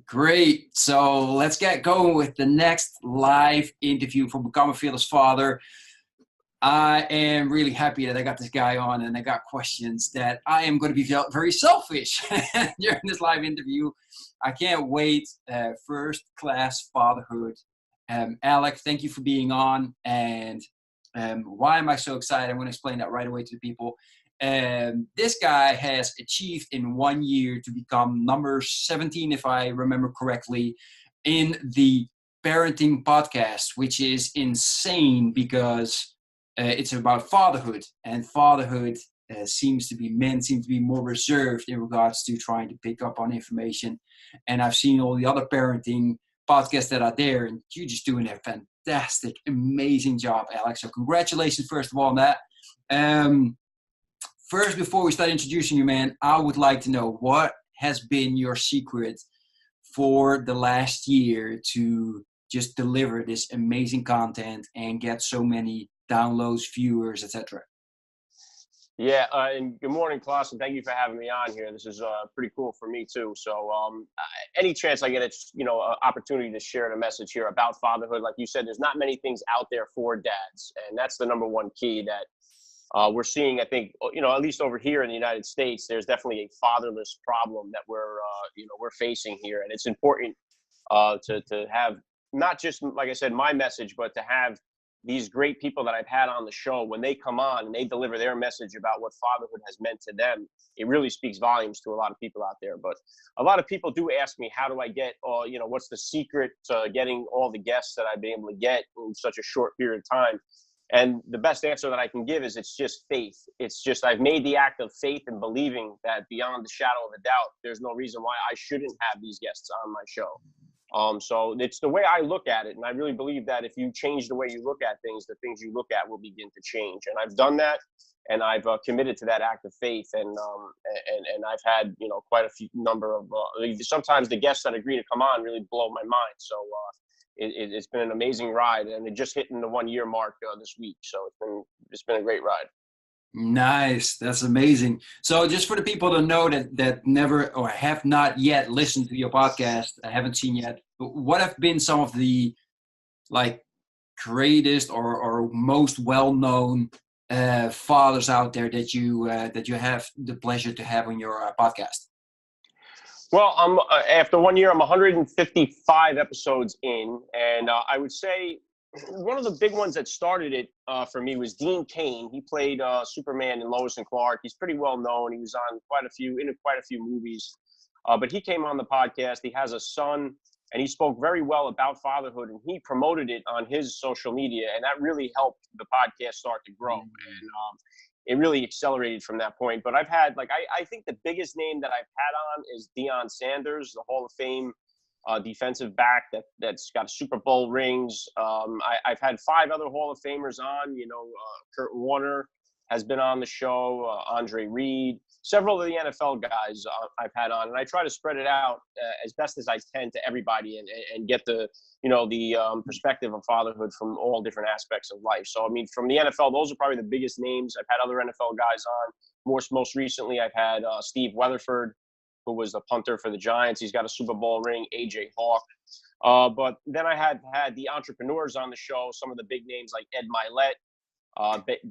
Great. So let's get going with the next live interview for Become a Fearless Father. I am really happy that I got this guy on and I got questions that I am going to be very selfish during this live interview. I can't wait. First class fatherhood. Alec, thank you for being on. And why am I so excited? I'm going to explain that right away to the people. This guy has achieved in 1 year to become number 17, if I remember correctly, in the parenting podcast, which is insane because it's about fatherhood, and fatherhood seems to be more reserved in regards to trying to pick up on information. And I've seen all the other parenting podcasts that are there, and you're just doing a fantastic, amazing job, Alex. So congratulations, first of all, on that. First, before we start introducing you, man, I would like to know what has been your secret for the last year to just deliver this amazing content and get so many downloads, viewers, etc. Yeah, and good morning, Klaas, and thank you for having me on here. This is pretty cool for me too. So, any chance I get an opportunity to share a message here about fatherhood, like you said, there's not many things out there for dads, and that's the number one key that we're seeing. I think, at least over here in the United States, there's definitely a fatherless problem that we're facing here, and it's important to have not just, like I said, my message, but to have these great people that I've had on the show, when they come on and they deliver their message about what fatherhood has meant to them, it really speaks volumes to a lot of people out there. But a lot of people do ask me, how do I get, what's the secret to getting all the guests that I've been able to get in such a short period of time? And the best answer that I can give is it's just faith. It's just, I've made the act of faith and believing that beyond the shadow of a doubt, there's no reason why I shouldn't have these guests on my show. So it's the way I look at it. And I really believe that if you change the way you look at things, the things you look at will begin to change. And I've done that, and I've committed to that act of faith. And I've had, quite a few number of, sometimes the guests that agree to come on really blow my mind. So it's been an amazing ride, and it just hit in the 1 year mark this week. So it's been a great ride. Nice. That's amazing. So just for the people to know that never or have not yet listened to your podcast, I haven't seen yet, what have been some of the greatest or most well-known fathers out there that you have the pleasure to have on your podcast? Well, after 1 year, I'm 155 episodes in, and I would say one of the big ones that started it for me was Dean Cain. He played Superman in Lois and Clark. He's pretty well known. He was on quite a few movies, but he came on the podcast. He has a son, and he spoke very well about fatherhood, and he promoted it on his social media, and that really helped the podcast start to grow. And it really accelerated from that point. But I've had, I think the biggest name that I've had on is Deion Sanders, the Hall of Fame defensive back that's got Super Bowl rings. I've had 5 other Hall of Famers on. Kurt Warner has been on the show, Andre Reed, several of the NFL guys I've had on, and I try to spread it out as best as I can to everybody and get the perspective of fatherhood from all different aspects of life. So, I mean, from the NFL, those are probably the biggest names. I've had other NFL guys on. Most recently, I've had Steve Weatherford, who was the punter for the Giants. He's got a Super Bowl ring, A.J. Hawk. But then I had the entrepreneurs on the show, some of the big names like Ed Milet,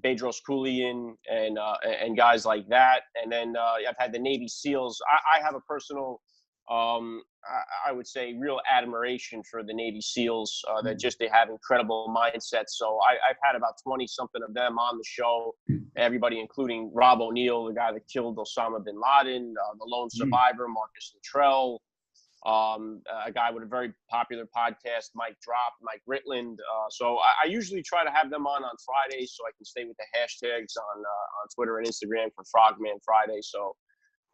Bedros Keuilian, and guys like that. And then I've had the Navy SEALs. I have a personal, I would say, real admiration for the Navy SEALs, that just they have incredible mindsets. So I've had about 20-something of them on the show. Everybody, including Rob O'Neill, the guy that killed Osama bin Laden, the lone survivor, Marcus Luttrell, a guy with a very popular podcast, Mike Ritland. So I usually try to have them on Fridays so I can stay with the hashtags on Twitter and Instagram for Frogman Friday. So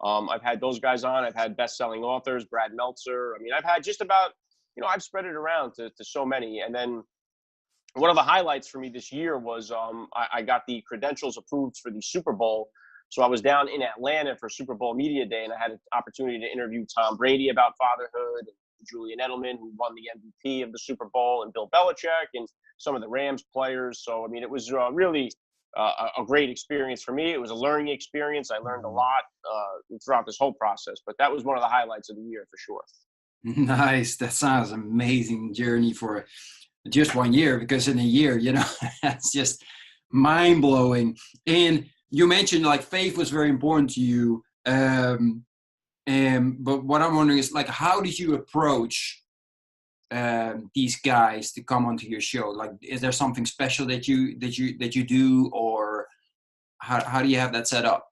I've had those guys on. I've had best-selling authors, Brad Meltzer. I mean, I've had just about, I've spread it around to so many. And then one of the highlights for me this year was I got the credentials approved for the Super Bowl. So I was down in Atlanta for Super Bowl Media Day, and I had an opportunity to interview Tom Brady about fatherhood, and Julian Edelman, who won the MVP of the Super Bowl, and Bill Belichick, and some of the Rams players. So, I mean, it was really a great experience for me. It was a learning experience. I learned a lot throughout this whole process, but that was one of the highlights of the year for sure. Nice. That sounds amazing journey for just 1 year, because in a year, that's just mind blowing. And you mentioned like faith was very important to you. But what I'm wondering is like, how did you approach these guys to come onto your show? Like, is there something special that you do, or how do you have that set up?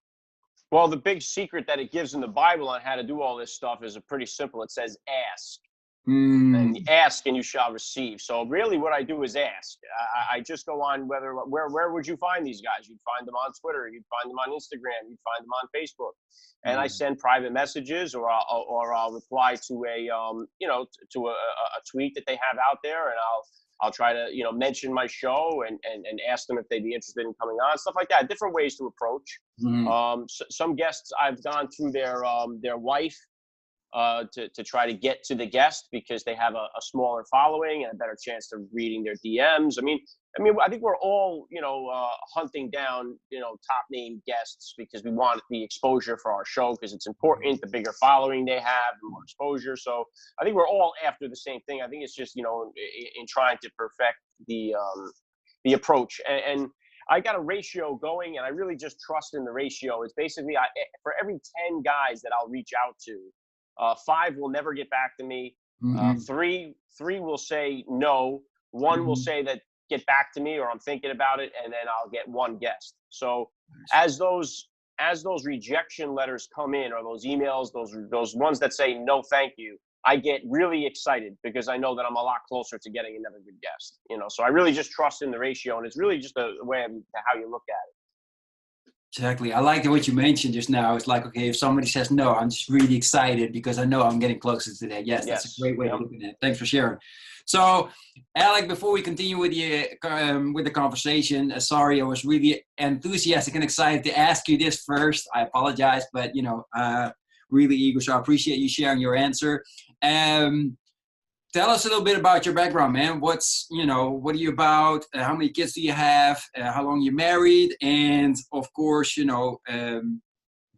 Well, the big secret that it gives in the Bible on how to do all this stuff is a pretty simple. It says, ask. And ask and you shall receive. So really what I do is ask. I just go on where would you find these guys? You'd find them on Twitter, you'd find them on Instagram, you'd find them on Facebook. And I send private messages, or I'll reply to a tweet that they have out there, and I'll try to mention my show and ask them if they'd be interested in coming on, stuff like that. Different ways to approach. Some guests I've gone through their wife to try to get to the guest, because they have a smaller following and a better chance of reading their DMs. I think we're all, hunting down, top name guests, because we want the exposure for our show, because it's important. The bigger following they have, the more exposure. So I think we're all after the same thing. I think it's just, in trying to perfect the approach. And I got a ratio going, and I really just trust in the ratio. It's basically for every 10 guys that I'll reach out to, 5 will never get back to me. Three will say no. One will say that get back to me, or I'm thinking about it, and then I'll get one guest. So as those rejection letters come in, or those emails, those ones that say no, thank you, I get really excited, because I know that I'm a lot closer to getting another good guest. So I really just trust in the ratio, and it's really just a way of how you look at it. Exactly. I like what you mentioned just now. It's like, okay, if somebody says no, I'm just really excited, because I know I'm getting closer to that. Yes, that's a great way of looking at it. Thanks for sharing. So, Alec, before we continue with the conversation, sorry, I was really enthusiastic and excited to ask you this first. I apologize, but really eager. So I appreciate you sharing your answer. Tell us a little bit about your background, man. What are you about? How many kids do you have? How long you married? And of course,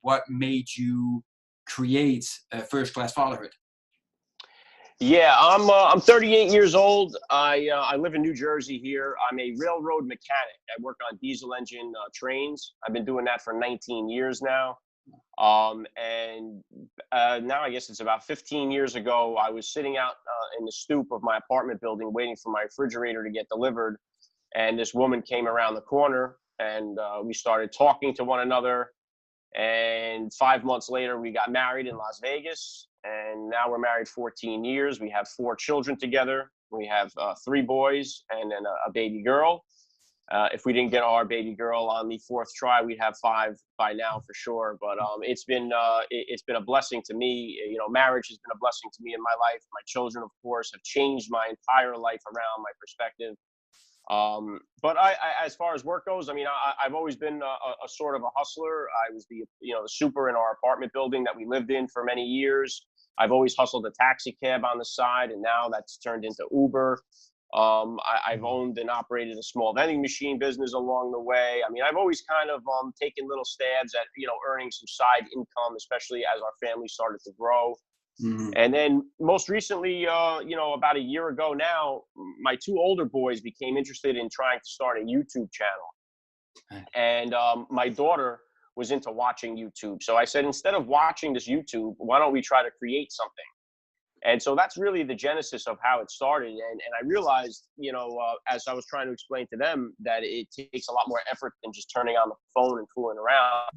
what made you create First Class Fatherhood? Yeah, I'm 38 years old. I live in New Jersey here. I'm a railroad mechanic. I work on diesel engine trains. I've been doing that for 19 years now. And now I guess it's about 15 years ago, I was sitting out in the stoop of my apartment building waiting for my refrigerator to get delivered. And this woman came around the corner, and we started talking to one another. And 5 months later, we got married in Las Vegas. And now we're married 14 years. We have 4 children together. We have 3 boys and then a baby girl. If we didn't get our baby girl on the 4th try, we'd have 5 by now for sure. But it's been a blessing to me. Marriage has been a blessing to me in my life. My children, of course, have changed my entire life around, my perspective. But I as far as work goes, I've always been a sort of a hustler. I was the super in our apartment building that we lived in for many years. I've always hustled a taxi cab on the side, and now that's turned into Uber. I've owned and operated a small vending machine business along the way. I've always kind of taken little stabs at earning some side income, especially as our family started to grow. And then most recently, about a year ago now, my 2 older boys became interested in trying to start a YouTube channel. And my daughter was into watching YouTube. So I said, instead of watching this YouTube, why don't we try to create something? And so that's really the genesis of how it started. And I realized, as I was trying to explain to them, that it takes a lot more effort than just turning on the phone and fooling around.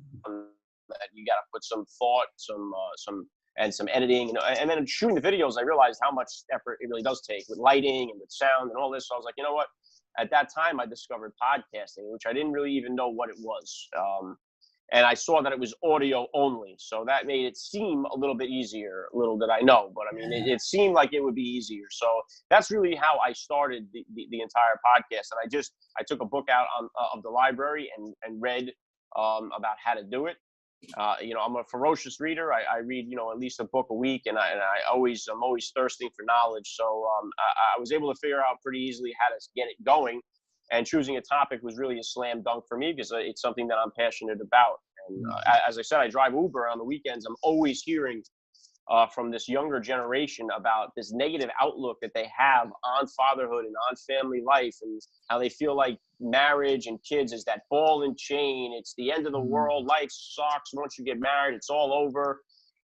That you got to put some thought, some editing, and then shooting the videos. I realized how much effort it really does take with lighting and with sound and all this. So I was like, you know what? At that time, I discovered podcasting, which I didn't really even know what it was. And I saw that it was audio only. So that made it seem a little bit easier, little did I know. But it seemed like it would be easier. So that's really how I started the entire podcast. And I took a book out of the library and read about how to do it. I'm a ferocious reader. I read, at least a book a week, and I'm always thirsting for knowledge. So I was able to figure out pretty easily how to get it going. And choosing a topic was really a slam dunk for me, because it's something that I'm passionate about. And as I said, I drive Uber on the weekends. I'm always hearing from this younger generation about this negative outlook that they have on fatherhood and on family life, and how they feel like marriage and kids is that ball and chain. It's the end of the world. Life sucks. Once you get married, it's all over.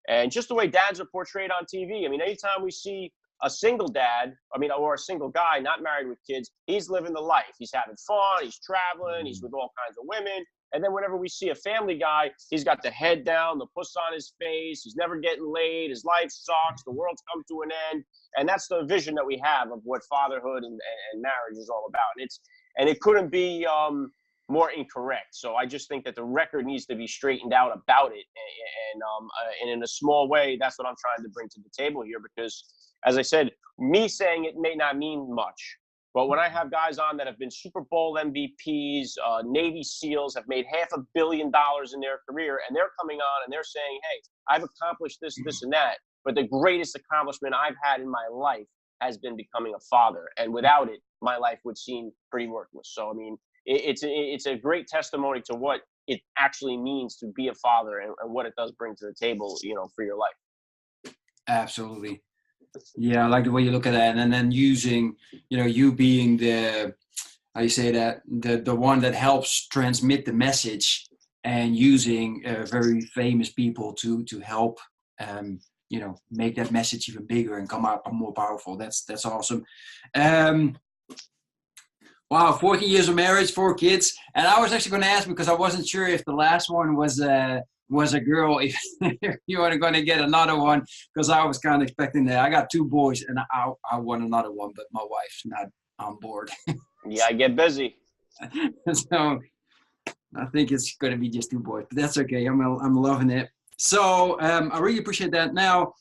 And just the way dads are portrayed on TV. I mean, anytime we see a single dad, or a single guy not married with kids, he's living the life. He's having fun. He's traveling. He's with all kinds of women. And then whenever we see a family guy, he's got the head down, the puss on his face. He's never getting laid. His life sucks. The world's come to an end. And that's the vision that we have of what fatherhood and marriage is all about. And it couldn't be more incorrect. So I just think that the record needs to be straightened out about it. And in a small way, that's what I'm trying to bring to the table here. Because, as I said, me saying it may not mean much. But when I have guys on that have been Super Bowl MVPs, Navy SEALs, have made $500 million in their career, and they're coming on and they're saying, hey, I've accomplished this, this, and that, but the greatest accomplishment I've had in my life has been becoming a father. And without it, my life would seem pretty worthless. So, I mean, it's a great testimony to what it actually means to be a father and what it does bring to the table, for your life. Absolutely. Yeah, I like the way you look at that, and then using, you being the, how you say that, the one that helps transmit the message, and using very famous people to help, make that message even bigger and come out more powerful. That's awesome. Wow, 14 years of marriage, 4 kids, and I was actually going to ask because I wasn't sure if the last one was a girl, if you were going to get another one, because I was kind of expecting that. I got 2 boys, and I want another one, but my wife's not on board. Yeah, I get busy. So I think it's going to be just 2 boys, but that's okay. I'm loving it. So I really appreciate that. Now,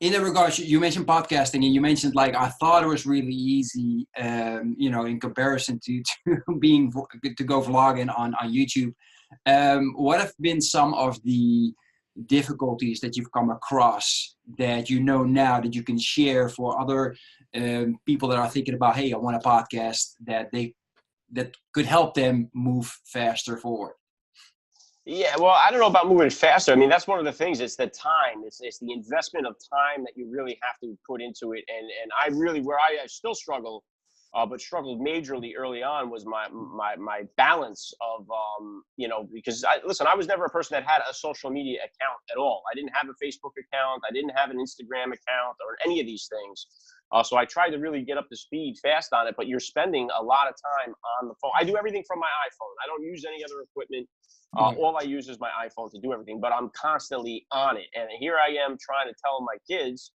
in that regard, you mentioned podcasting, and you mentioned, like, I thought it was really easy, in comparison to go vlogging on YouTube. What have been some of the difficulties that you've come across that now that you can share for other people that are thinking about, hey, I want a podcast, that could help them move faster forward? Yeah, well, I don't know about moving faster. I mean, that's one of the things. It's the time. It's the investment of time that you really have to put into it. And I really, where I still struggle, but struggled majorly early on, was my balance of, because I was never a person that had a social media account at all. I didn't have a Facebook account. I didn't have an Instagram account or any of these things. So I tried to really get up to speed fast on it, but you're spending a lot of time on the phone. I do everything from my iPhone. I don't use any other equipment. All I use is my iPhone to do everything, but I'm constantly on it. And here I am trying to tell my kids,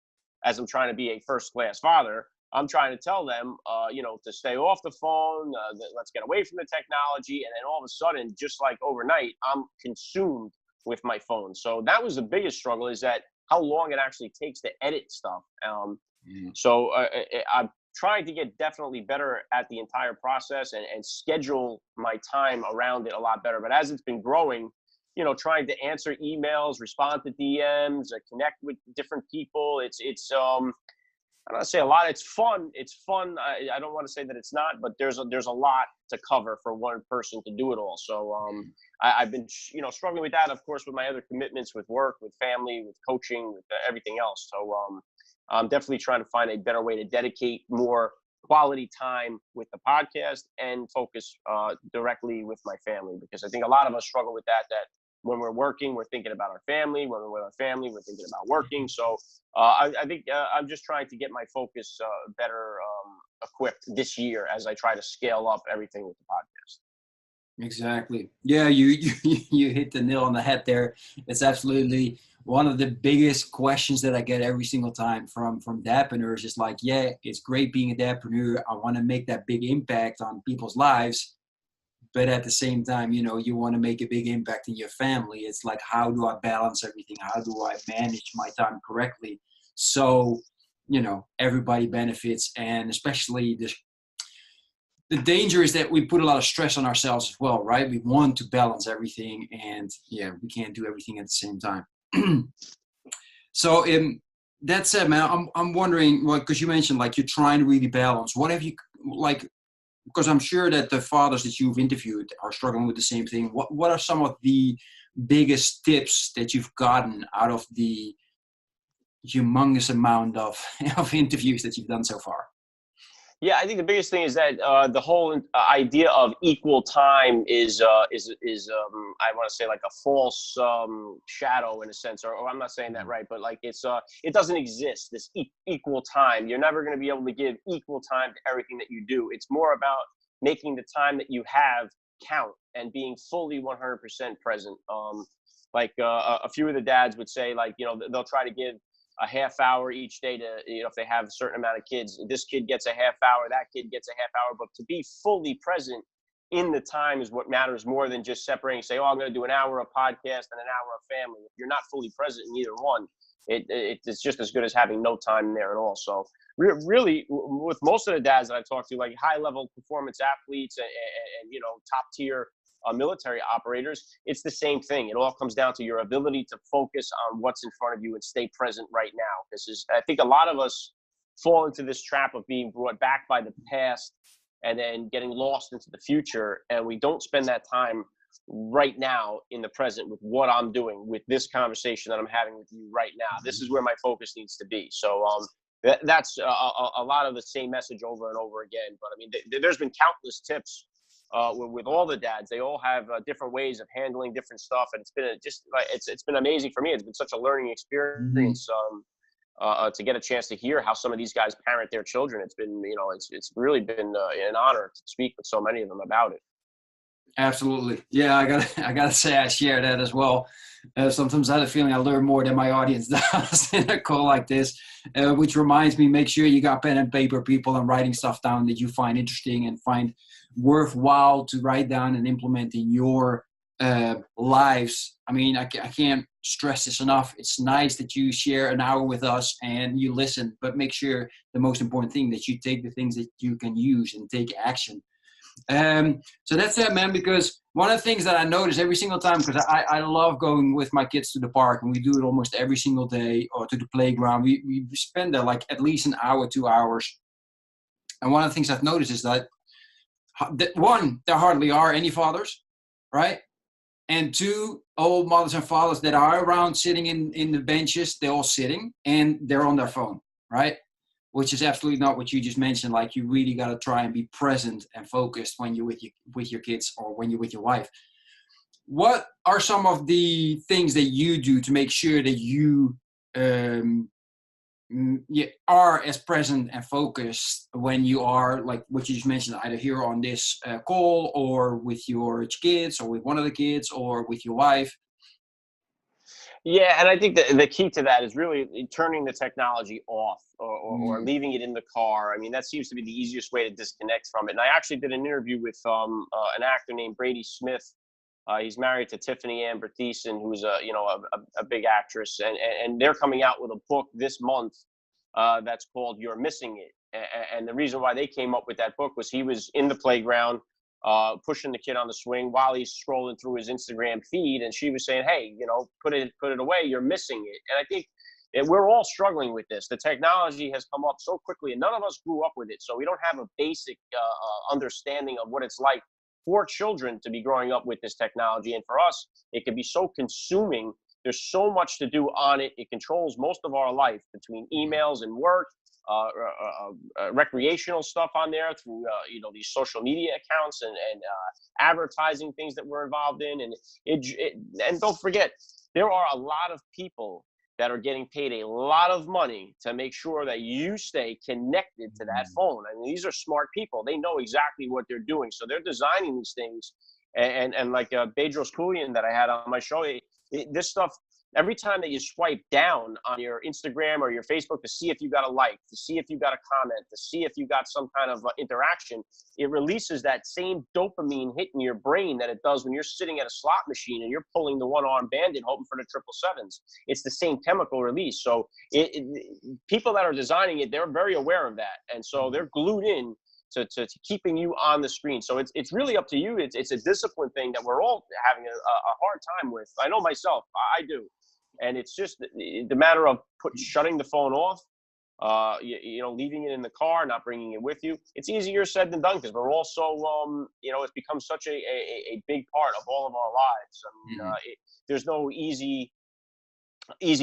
as I'm trying to be a first-class father, I'm trying to tell them, to stay off the phone, let's get away from the technology. And then all of a sudden, just like overnight, I'm consumed with my phone. So that was the biggest struggle, is that how long it actually takes to edit stuff. So I'm trying to get definitely better at the entire process and schedule my time around it a lot better. But as it's been growing, trying to answer emails, respond to DMs, connect with different people, it's I don't want to say a lot. It's fun. I don't want to say that it's not, but there's a lot to cover for one person to do it all. So I've been struggling with that, of course, with my other commitments, with work, with family, with coaching, with everything else. So I'm definitely trying to find a better way to dedicate more quality time with the podcast and focus directly with my family, because I think a lot of us struggle with that when we're working, we're thinking about our family. When we're with our family, we're thinking about working. So I think I'm just trying to get my focus better equipped this year as I try to scale up everything with the podcast. Exactly. Yeah, you hit the nail on the head there. It's absolutely one of the biggest questions that I get every single time from dadpreneurs. Is like, yeah, it's great being a dadpreneur. I want to make that big impact on people's lives. But at the same time, you want to make a big impact in your family. It's like, how do I balance everything? How do I manage my time correctly? So, everybody benefits. And especially the danger is that we put a lot of stress on ourselves as well, right? We want to balance everything, and we can't do everything at the same time. So that said, man, I'm wondering, because you mentioned, like, you're trying to really balance. What have you, like, because I'm sure that the fathers that you've interviewed are struggling with the same thing. What are some of the biggest tips that you've gotten out of the humongous amount of interviews that you've done so far? Yeah, I think the biggest thing is that the whole idea of equal time is I want to say like a false shadow in a sense, or I'm not saying that right, but like it doesn't exist, this equal time. You're never going to be able to give equal time to everything that you do. It's more about making the time that you have count and being fully 100% present. A few of the dads would say, like, they'll try to give a half hour each day to, if they have a certain amount of kids, this kid gets a half hour, that kid gets a half hour, but to be fully present in the time is what matters more than just separating, say, oh, I'm going to do an hour of podcast and an hour of family. If you're not fully present in either one, it's just as good as having no time there at all. So really, with most of the dads that I talk to, like high level performance athletes and top tier military operators, it's the same thing. It all comes down to your ability to focus on what's in front of you and stay present right now. I think a lot of us fall into this trap of being brought back by the past and then getting lost into the future. And we don't spend that time right now in the present with what I'm doing, with this conversation that I'm having with you right now. This is where my focus needs to be. So that's a lot of the same message over and over again. But I mean, there's been countless tips with all the dads. They all have different ways of handling different stuff, and it's been amazing for me. It's been such a learning experience to get a chance to hear how some of these guys parent their children. It's been it's really been an honor to speak with so many of them about it. Absolutely, yeah. I gotta say I share that as well. Sometimes I have a feeling I learn more than my audience does in a call like this, which reminds me, make sure you got pen and paper, people, and writing stuff down that you find interesting and find worthwhile to write down and implement in your lives. I mean, I can't stress this enough. It's nice that you share an hour with us and you listen, but make sure the most important thing that you take the things that you can use and take action. So that's it, man, because one of the things that I notice every single time, because I love going with my kids to the park, and we do it almost every single day, or to the playground. We spend there like at least an hour, 2 hours. And one of the things I've noticed is that one, there hardly are any fathers, right? And two, all mothers and fathers that are around sitting in the benches, they're all sitting and they're on their phone, right? Which is absolutely not what you just mentioned. Like, you really got to try and be present and focused when you're with your kids or when you're with your wife. What are some of the things that you do to make sure that you are as present and focused when you are, like what you just mentioned, either here on this call or with your kids or with one of the kids or with your wife? Yeah, and I think the key to that is really turning the technology off or leaving it in the car. I mean, that seems to be the easiest way to disconnect from it. And I actually did an interview with an actor named Brady Smith. He's married to Tiffany Amber Thiessen, who's a big actress, and they're coming out with a book this month that's called "You're Missing It." And the reason why they came up with that book was he was in the playground pushing the kid on the swing while he's scrolling through his Instagram feed, and she was saying, "Hey, put it away. You're missing it." And I think we're all struggling with this. The technology has come up so quickly, and none of us grew up with it, so we don't have a basic understanding of what it's like for children to be growing up with this technology. And for us, it can be so consuming. There's so much to do on it. It controls most of our life, between emails and work, recreational stuff on there, through these social media accounts and advertising things that we're involved in. And don't forget, there are a lot of people that are getting paid a lot of money to make sure that you stay connected to that phone. I mean, these are smart people. They know exactly what they're doing. So they're designing these things. And like Bedros Koulian that I had on my show, this stuff, every time that you swipe down on your Instagram or your Facebook to see if you got a like, to see if you got a comment, to see if you got some kind of interaction, it releases that same dopamine hit in your brain that it does when you're sitting at a slot machine and you're pulling the one-arm bandit hoping for the 777s. It's the same chemical release. So people that are designing it, they're very aware of that. And so they're glued in to keeping you on the screen. So it's really up to you. It's a discipline thing that we're all having a hard time with. I know myself, I do. And it's just the matter of shutting the phone off leaving it in the car, not bringing it with you. It's easier said than done because we're also, it's become such a big part of all of our lives. I mean, Mhm. there's no easy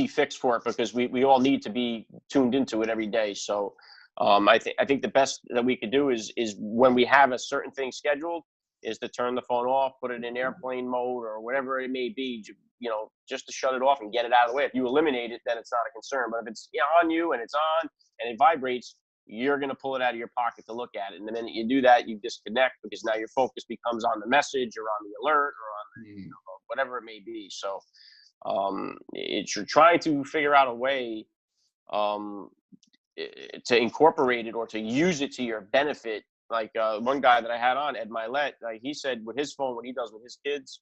fix for it because we all need to be tuned into it every day. So I think the best that we could do is when we have a certain thing scheduled is to turn the phone off, put it in airplane mode or whatever it may be, just to shut it off and get it out of the way. If you eliminate it, then it's not a concern. But if it's on you and it's on and it vibrates, you're going to pull it out of your pocket to look at it. And the minute you do that, you disconnect because now your focus becomes on the message or on the alert or on Mhm. whatever it may be. So you're trying to figure out a way um, to incorporate it or to use it to your benefit. Like one guy that I had on, Ed Milet, he said with his phone, what he does with his kids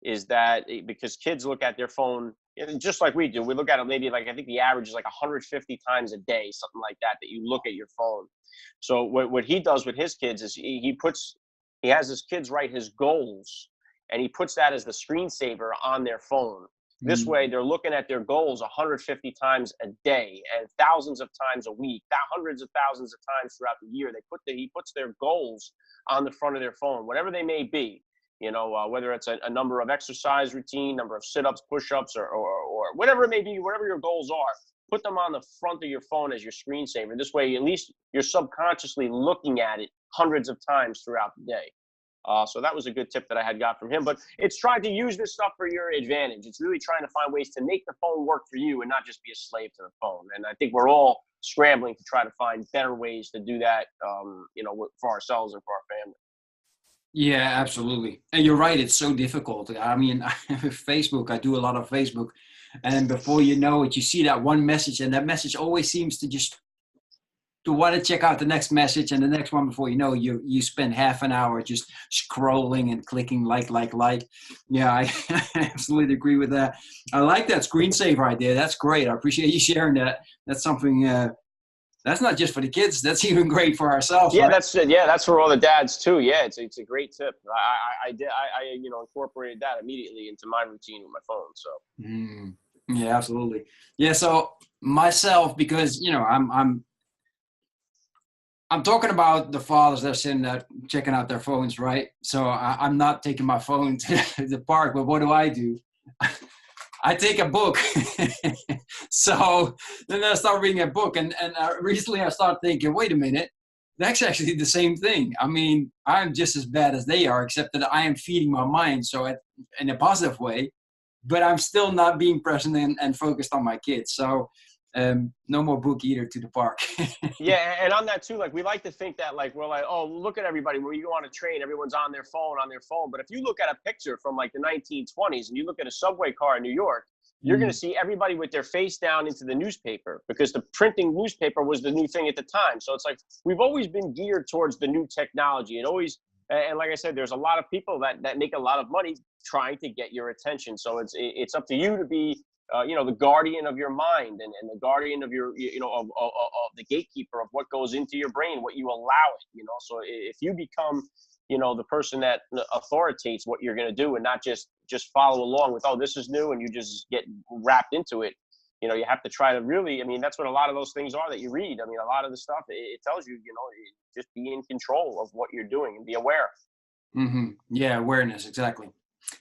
is that because kids look at their phone just like we do. We look at it maybe like I think the average is like 150 times a day, something like that you look at your phone. So what he does with his kids is he has his kids write his goals and he puts that as the screensaver on their phone. This way, Mhm. they're looking at their goals 150 times a day and thousands of times a week, hundreds of thousands of times throughout the year. He puts their goals on the front of their phone, whatever they may be. Whether it's a number of exercise routine, number of sit-ups, push-ups, or whatever it may be, whatever your goals are, put them on the front of your phone as your screensaver. This way, at least you're subconsciously looking at it hundreds of times throughout the day. So that was a good tip that I had got from him. But it's trying to use this stuff for your advantage. It's really trying to find ways to make the phone work for you and not just be a slave to the phone. And I think we're all scrambling to try to find better ways to do that, for ourselves and for our family. Yeah, absolutely. And you're right, it's so difficult. I mean, Facebook, I do a lot of Facebook, and before you know it, you see that one message, and that message always seems to just to want to check out the next message and the next one before you know you spend half an hour just scrolling and clicking like. Yeah, I absolutely agree with that. I like that screensaver idea. That's great. I appreciate you sharing that. That's something that's not just for the kids. That's even great for ourselves, Yeah, right? that's for all the dads too. Yeah, it's a great tip. I did incorporated that immediately into my routine with my phone. So Mm, yeah, absolutely. Yeah, so myself, because I'm talking about the fathers that are sitting there checking out their phones, right? So I'm not taking my phone to the park, but what do? I take a book. So then I start reading a book, and recently I started thinking, wait a minute, that's actually the same thing. I mean, I'm just as bad as they are, except that I am feeding my mind, in a positive way, but I'm still not being present and focused on my kids. So no more book either to the park. yeah, and on that too, like we like to think that like we're like, oh, look at everybody. Where you go on a train, everyone's on their phone. But if you look at a picture from like the 1920s and you look at a subway car in New York, you're going to Mm, see everybody with their face down into the newspaper because the printing newspaper was the new thing at the time. So it's like we've always been geared towards the new technology. And like I said, there's a lot of people that make a lot of money trying to get your attention. So it's up to you to be the guardian of your mind and the guardian of your, of the gatekeeper of what goes into your brain, what you allow it. So if you become, the person that authoritates what you're going to do and not just follow along with, oh, this is new and you just get wrapped into it. You have to try to really, I mean, that's what a lot of those things are that you read. I mean, a lot of the stuff, it tells you, just be in control of what you're doing and be aware. hmm Yeah, awareness, exactly.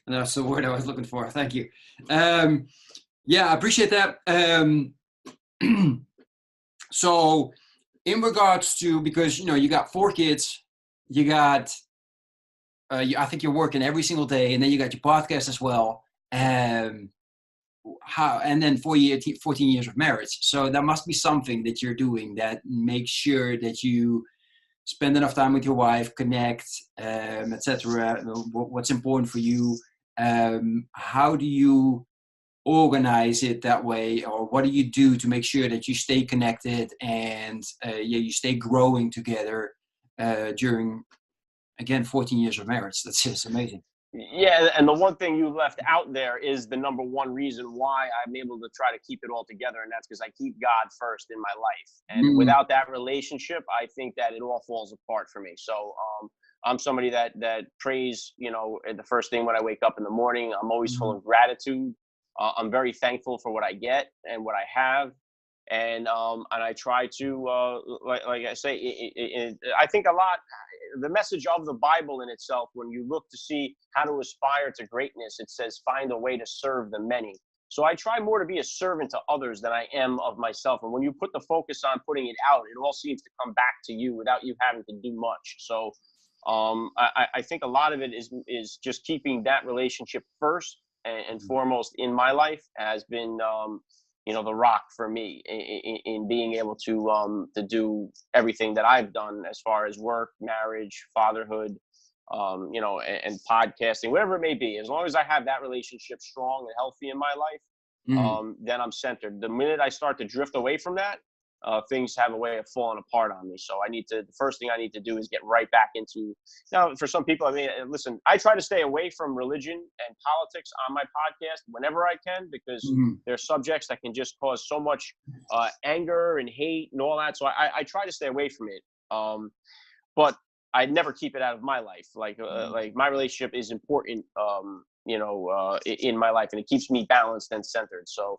And that's the word I was looking for. Thank you. Um, yeah, I appreciate that. So, in regards to, because you got 4 kids, you got, I think you're working every single day, and then you got your podcast as well. Um, and then 14 years of marriage. So that must be something that you're doing that makes sure that you spend enough time with your wife, connect, etc. What's important for you? How do you organize it that way, or what do you do to make sure that you stay connected and you stay growing together during, again, 14 years of marriage? That's just amazing. Yeah, and the one thing you left out there is the number one reason why I'm able to try to keep it all together, and that's because I keep God first in my life. And Mm, without that relationship, I think that it all falls apart for me. So I'm somebody that prays, the first thing when I wake up in the morning. I'm always full mm, of gratitude. I'm very thankful for what I get and what I have. And I try to, like I say, I think a lot, the message of the Bible in itself, when you look to see how to aspire to greatness, it says, find a way to serve the many. So I try more to be a servant to others than I am of myself. And when you put the focus on putting it out, it all seems to come back to you without you having to do much. So I think a lot of it is just keeping that relationship first and foremost in my life has been, the rock for me in being able to do everything that I've done as far as work, marriage, fatherhood, and podcasting, whatever it may be. As long as I have that relationship strong and healthy in my life, then I'm centered. The minute I start to drift away from that, things have a way of falling apart on me. So the first thing I need to do is get right back into. Now, for some people, I mean, listen, I try to stay away from religion and politics on my podcast whenever I can, because they're subjects that can just cause so much anger and hate and all that. So I try to stay away from it. But I never keep it out of my life. Like my relationship is important, in my life, and it keeps me balanced and centered. So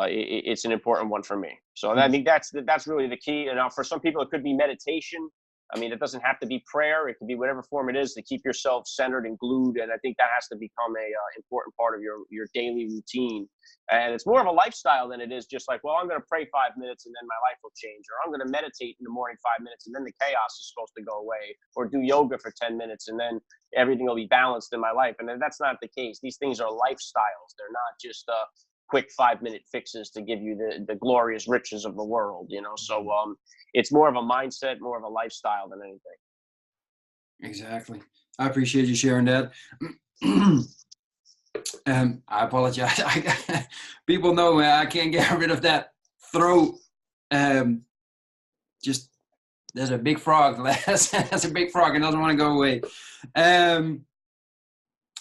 it's an important one for me. So I think that's really the key. And now for some people, it could be meditation. I mean, it doesn't have to be prayer. It could be whatever form it is to keep yourself centered and glued. And I think that has to become a important part of your daily routine. And it's more of a lifestyle than it is just like, well, I'm going to pray 5 minutes and then my life will change, or I'm going to meditate in the morning 5 minutes and then the chaos is supposed to go away, or do yoga for 10 minutes and then everything will be balanced in my life. And that's not the case. These things are lifestyles. They're not just quick 5-minute fixes to give you the glorious riches of the world, So it's more of a mindset, more of a lifestyle than anything. Exactly. I appreciate you sharing that. I apologize. People know I can't get rid of that throat. Just there's a big frog. That's a big frog and doesn't want to go away.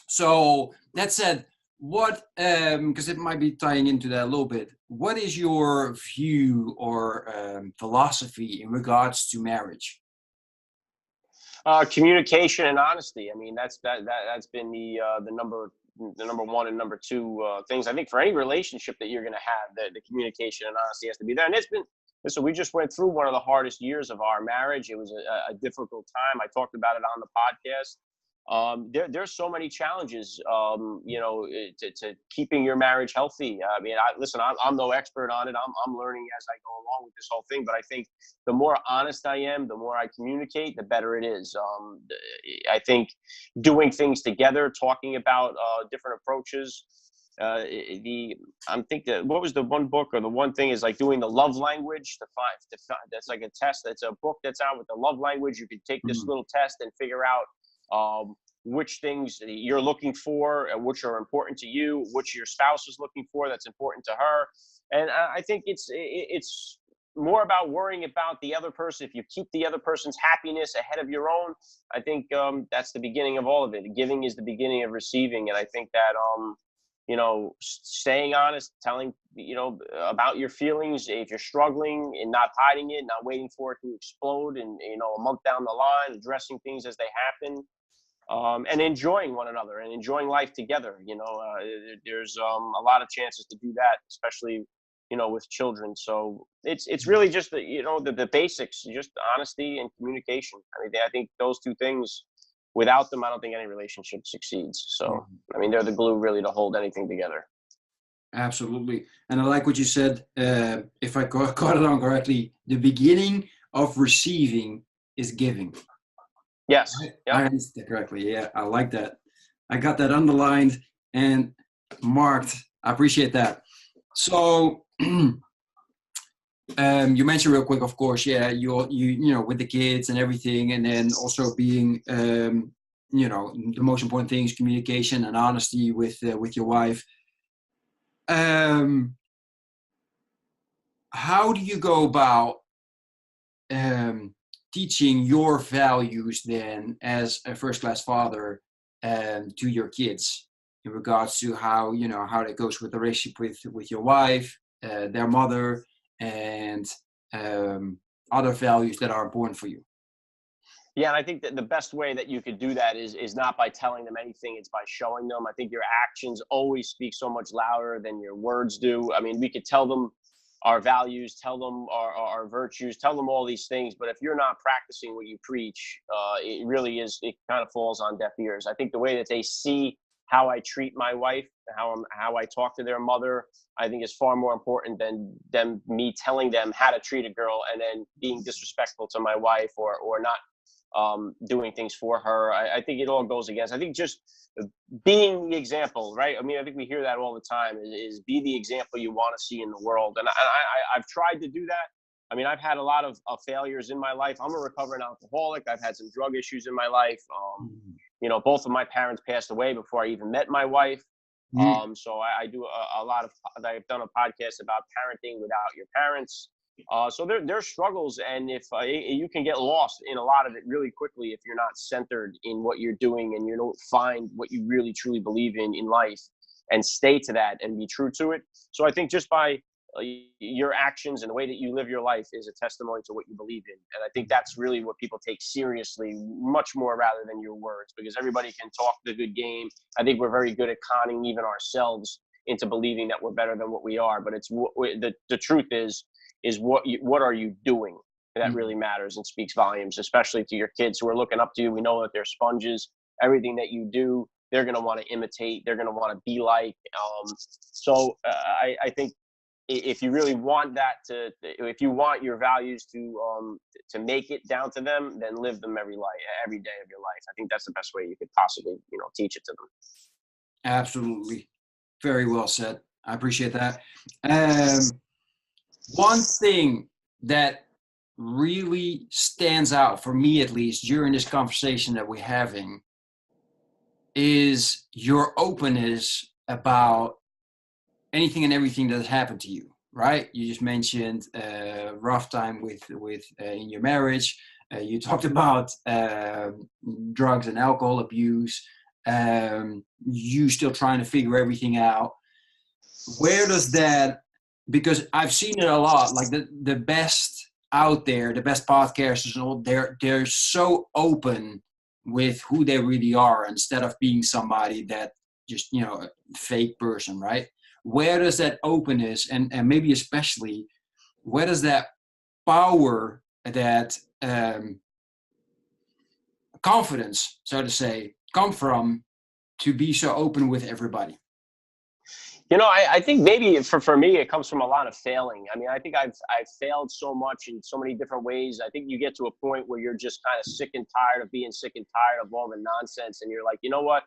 So that said, what, because it might be tying into that a little bit, what is your view or philosophy in regards to marriage? Communication and honesty. I mean, that's been the number one and number two things. I think for any relationship that you're going to have, the communication and honesty has to be there. And listen, we just went through one of the hardest years of our marriage. It was a difficult time. I talked about it on the podcast. There's so many challenges, to keeping your marriage healthy. I mean, I'm no expert on it. I'm learning as I go along with this whole thing. But I think the more honest I am, the more I communicate, the better it is. I think doing things together, talking about different approaches. What was the one book or the one thing is like doing the love language. That's like a test. That's a book that's out with the love language. You can take this little test and figure out which things you're looking for and which are important to you, which your spouse is looking for that's important to her. And I think it's more about worrying about the other person. If you keep the other person's happiness ahead of your own, I think that's the beginning of all of it. Giving is the beginning of receiving. And I think that staying honest, telling about your feelings if you're struggling, and not hiding it, not waiting for it to explode, and a month down the line, addressing things as they happen, and enjoying one another and enjoying life together. There's a lot of chances to do that, especially with children. So it's really just the basics, just honesty and communication. I think those two things, without them, I don't think any relationship succeeds. So, I mean, they're the glue really to hold anything together. Absolutely. And I like what you said. If I caught it on correctly, the beginning of receiving is giving. Yes. I understood that correctly. Yeah, I like that. I got that underlined and marked. I appreciate that. So, you mentioned real quick, of course, you with the kids and everything, and then also being, the most important thing is communication and honesty with your wife. How do you go about teaching your values then as a first-class father to your kids in regards to how that goes with the relationship with your wife, their mother, and other values that are important for you? Yeah, and I think that the best way that you could do that is not by telling them anything, it's by showing them. I think your actions always speak so much louder than your words do. I mean, we could tell them our values, tell them our virtues, tell them all these things. But if you're not practicing what you preach, it really is, it kind of falls on deaf ears. I think the way that they see how I treat my wife, how I talk to their mother, I think is far more important than me telling them how to treat a girl and then being disrespectful to my wife or not doing things for her. I think it all goes against. I think just being the example, right? I mean, I think we hear that all the time is be the example you want to see in the world. And I've tried to do that. I mean, I've had a lot of failures in my life. I'm a recovering alcoholic. I've had some drug issues in my life. You know, both of my parents passed away before I even met my wife. So I do a lot of, I've done a podcast about parenting without your parents. So there's struggles, and if you can get lost in a lot of it really quickly if you're not centered in what you're doing and you don't find what you really truly believe in life and stay to that and be true to it. So I think just by your actions and the way that you live your life is a testimony to what you believe in. And I think that's really what people take seriously, much more rather than your words, because everybody can talk the good game. I think we're very good at conning even ourselves into believing that we're better than what we are. But it's the truth is what are you doing that really matters and speaks volumes, especially to your kids who are looking up to you. We know that they're sponges. Everything that you do, they're going to want to imitate. They're going to want to be like. So I think if you really want that if you want your values to make it down to them, then live them every day of your life. I think that's the best way you could possibly, teach it to them. Absolutely. Very well said. I appreciate that. One thing that really stands out for me, at least during this conversation that we're having, is your openness about anything and everything that has happened to you, right? You just mentioned rough time with in your marriage. You talked about drugs and alcohol abuse. You still trying to figure everything out. Where does that, because I've seen it a lot, like the best out there, the best podcasters and all, they're so open with who they really are instead of being somebody that just, a fake person, right? Where does that openness and maybe especially where does that power, that confidence, so to say, come from to be so open with everybody? I think maybe for me, it comes from a lot of failing. I mean, I think I've failed so much in so many different ways. I think you get to a point where you're just kind of sick and tired of being sick and tired of all the nonsense. And you're like, you know what?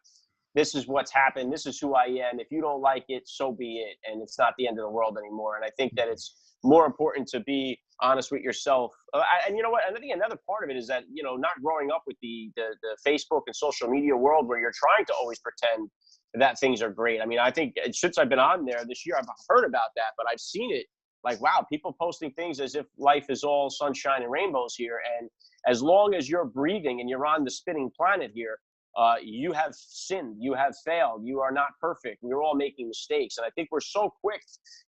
This is what's happened. This is who I am. If you don't like it, so be it. And it's not the end of the world anymore. And I think that it's more important to be honest with yourself. And you know what? I think another part of it is that, not growing up with the Facebook and social media world where you're trying to always pretend that things are great. I mean, I think since I've been on there this year, I've heard about that, but I've seen it like, wow, people posting things as if life is all sunshine and rainbows here. And as long as you're breathing and you're on the spinning planet here, you have sinned, you have failed, you are not perfect. We're all making mistakes. And I think we're so quick,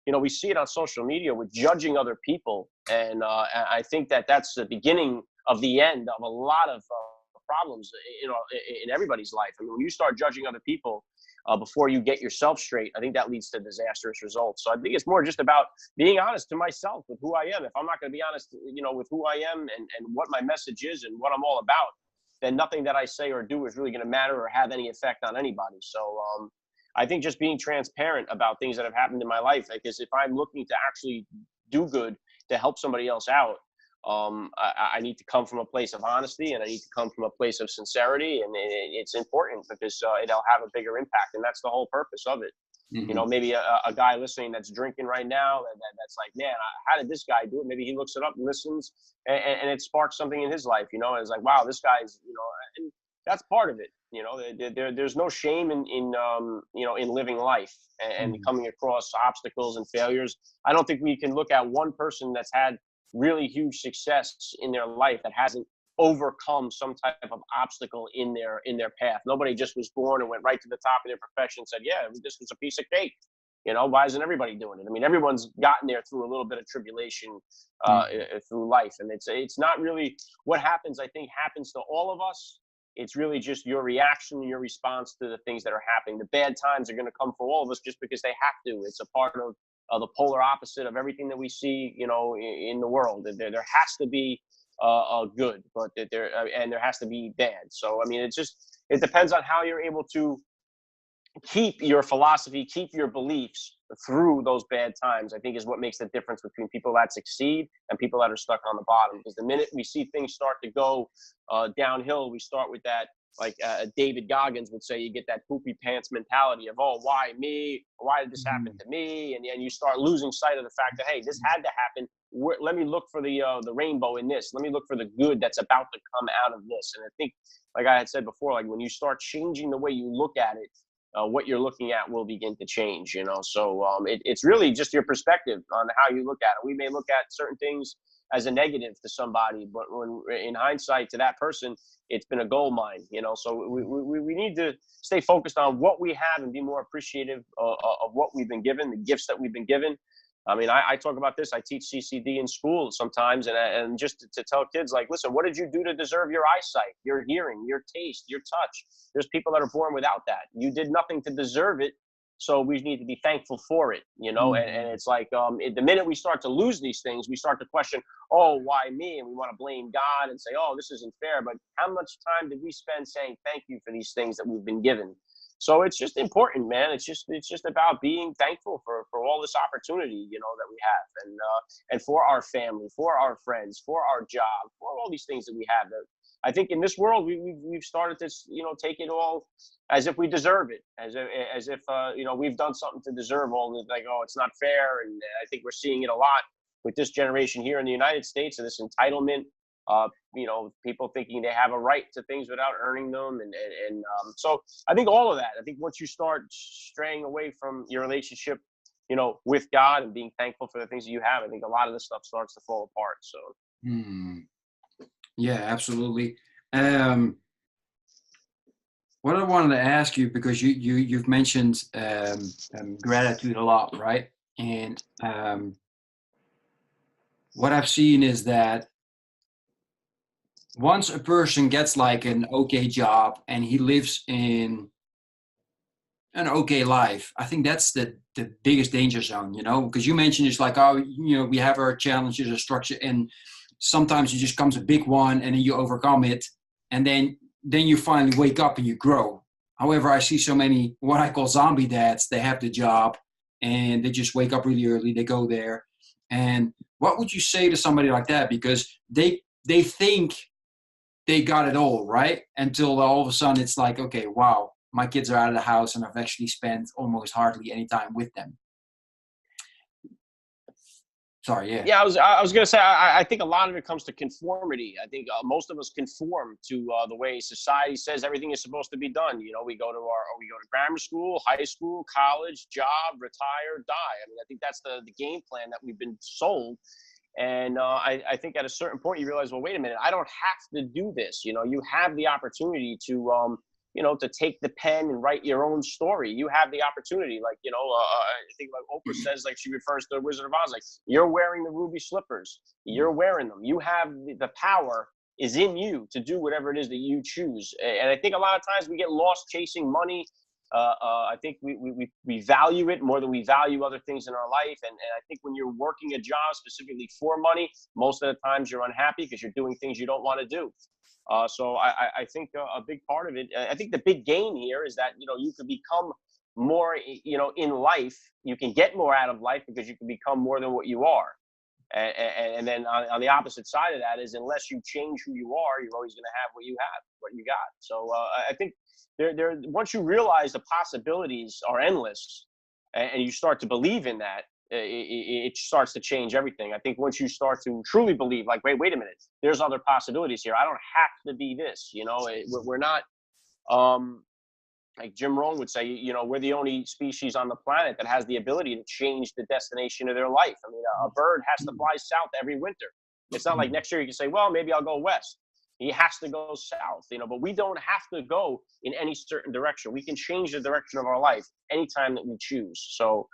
we see it on social media with judging other people. And I think that that's the beginning of the end of a lot of problems, in everybody's life. I mean, when you start judging other people before you get yourself straight, I think that leads to disastrous results. So I think it's more just about being honest to myself with who I am. If I'm not going to be honest, with who I am and what my message is and what I'm all about, then nothing that I say or do is really going to matter or have any effect on anybody. So I think just being transparent about things that have happened in my life, because if I'm looking to actually do good to help somebody else out, I need to come from a place of honesty, and I need to come from a place of sincerity, and it's important because it'll have a bigger impact, and that's the whole purpose of it. Mm-hmm. Maybe a guy listening that's drinking right now, that's like, man, how did this guy do it? Maybe he looks it up and listens, and it sparks something in his life, and it's like, wow, this guy's, and that's part of it. There's no shame in living life and coming across obstacles and failures. I don't think we can look at one person that's had really huge success in their life that hasn't overcome some type of obstacle in their path. Nobody just was born and went right to the top of their profession and said, yeah, this was a piece of cake. Why isn't everybody doing it? I mean, everyone's gotten there through a little bit of tribulation through life. And it's not really what happens, I think, happens to all of us. It's really just your reaction and your response to the things that are happening. The bad times are going to come for all of us just because they have to. It's a part the polar opposite of everything that we see, in the world. There has to be good, but there has to be bad. So I mean, it depends on how you're able to keep your philosophy, keep your beliefs through those bad times, I think is what makes the difference between people that succeed and people that are stuck on the bottom. Because the minute we see things start to go downhill, we start with that, like David Goggins would say, you get that poopy pants mentality of, oh, why me? Why did this happen to me? And you start losing sight of the fact that, hey, this had to happen. Let me look for the rainbow in this. Let me look for the good that's about to come out of this. And I think, like I had said before, like when you start changing the way you look at it, what you're looking at will begin to change, So it's really just your perspective on how you look at it. We may look at certain things as a negative to somebody, but when in hindsight to that person, it's been a gold mine, So we need to stay focused on what we have and be more appreciative of what we've been given, the gifts that we've been given. I mean, I talk about this. I teach CCD in school sometimes, and just to tell kids, like, listen, what did you do to deserve your eyesight, your hearing, your taste, your touch? There's people that are born without that. You did nothing to deserve it, so we need to be thankful for it, And it's like the minute we start to lose these things, we start to question, oh, why me? And we want to blame God and say, oh, this isn't fair. But how much time did we spend saying thank you for these things that we've been given? So it's just important, man. It's just about being thankful for all this opportunity, that we have, and for our family, for our friends, for our job, for all these things that we have. I think in this world we've started to take it all as if we deserve it, as if we've done something to deserve all this. Like, oh, it's not fair, and I think we're seeing it a lot with this generation here in the United States, and this entitlement. People thinking they have a right to things without earning them. So I think all of that, I think once you start straying away from your relationship, with God and being thankful for the things that you have, I think a lot of this stuff starts to fall apart. So. Yeah, absolutely. What I wanted to ask you, because you've mentioned gratitude a lot, right? And what I've seen is that once a person gets like an okay job and he lives in an okay life, I think that's the biggest danger zone, because you mentioned it's like, oh, we have our challenges, our structure, and sometimes it just comes a big one and then you overcome it. And then you finally wake up and you grow. However, I see so many, what I call zombie dads. They have the job and they just wake up really early. They go there. And what would you say to somebody like that? Because they think they got it all, right? Until all of a sudden it's like, okay, wow, my kids are out of the house and I've actually spent almost hardly any time with them. Sorry, yeah. Yeah, I was gonna say I think a lot of it comes to conformity. I think most of us conform to the way society says everything is supposed to be done. We go to grammar school, high school, college, job, retire, die. I mean, I think that's the game plan that we've been sold. And I think at a certain point you realize, well, wait a minute, I don't have to do this. You have the opportunity to to take the pen and write your own story. You have the opportunity, like, I think like Oprah says, like she refers to the Wizard of Oz, like you're wearing the ruby slippers, you're wearing them. You have the power is in you to do whatever it is that you choose. And I think a lot of times we get lost chasing money. I think we value it more than we value other things in our life. And I think when you're working a job specifically for money, most of the times you're unhappy because you're doing things you don't want to do. So I think a big part of it, I think the big gain here is that, you could become more, in life, you can get more out of life because you can become more than what you are. And then on the opposite side of that is, unless you change who you are, you're always going to have what you got. So I think there once you realize the possibilities are endless and you start to believe in that, it starts to change everything. I think once you start to truly believe, like, wait a minute, there's other possibilities here. I don't have to be this, we're not, like Jim Rohn would say, we're the only species on the planet that has the ability to change the destination of their life. I mean, a bird has to fly south every winter. It's not like next year you can say, well, maybe I'll go west. He has to go south, but we don't have to go in any certain direction. We can change the direction of our life anytime that we choose. So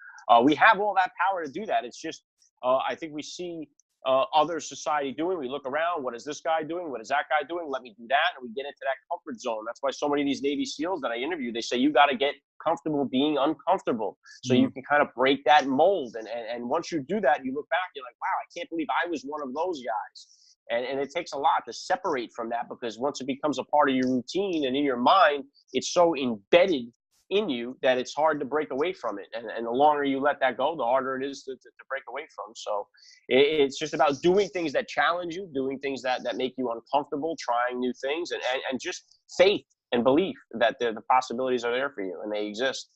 we have all that power to do that. It's just, I think we see other society doing? We look around, what is this guy doing? What is that guy doing? Let me do that. And we get into that comfort zone. That's why so many of these Navy SEALs that I interview, they say you got to get comfortable being uncomfortable so you can kind of break that mold. And once you do that, you look back, you're like, wow, I can't believe I was one of those guys. And it takes a lot to separate from that, because once it becomes a part of your routine and in your mind, it's so embedded in you that it's hard to break away from it. And the longer you let that go, the harder it is to break away from. So it's just about doing things that challenge you, doing things that make you uncomfortable, trying new things, and just faith and belief that the possibilities are there for you and they exist.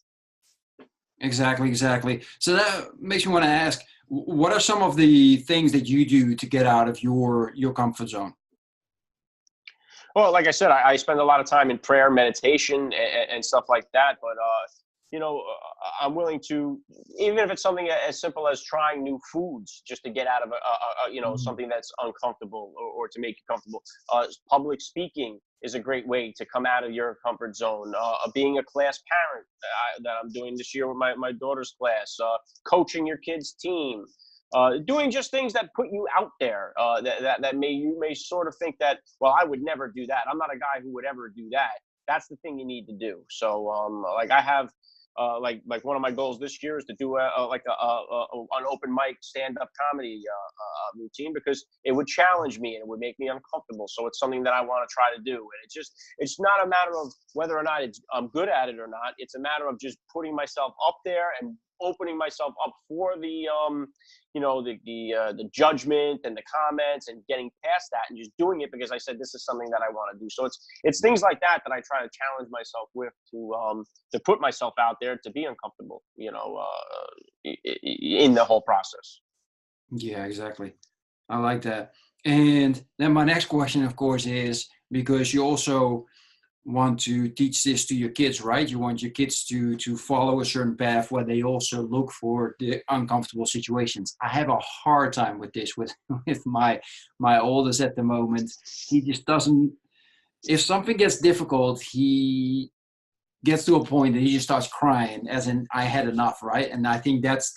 Exactly. So that makes me want to ask, what are some of the things that you do to get out of your comfort zone? Well, like I said, I spend a lot of time in prayer, meditation, and stuff like that. But I'm willing to, even if it's something as simple as trying new foods, just to get out of something that's uncomfortable or to make you comfortable. Public speaking is a great way to come out of your comfort zone. Being a class parent that I'm doing this year with my daughter's class, coaching your kids' team. Doing just things that put you out there, that you may sort of think that, well, I would never do that. I'm not a guy who would ever do that. That's the thing you need to do. So, like I have, like one of my goals this year is to do an open mic stand-up comedy routine, because it would challenge me and it would make me uncomfortable. So it's something that I want to try to do. And it's not a matter of whether or not I'm good at it or not. It's a matter of just putting myself up there and opening myself up for the judgment and the comments, and getting past that and just doing it because I said this is something that I want to do. So it's things like that I try to challenge myself with, to put myself out there, to be uncomfortable, in the whole process. Yeah, exactly. I like that. And then my next question, of course, is because you also want to teach this to your kids, right? You want your kids to follow a certain path where they also look for the uncomfortable situations. I have a hard time with this with my oldest at the moment. He just doesn't, if something gets difficult, he gets to a point that he just starts crying, as in I had enough, right? And I think that's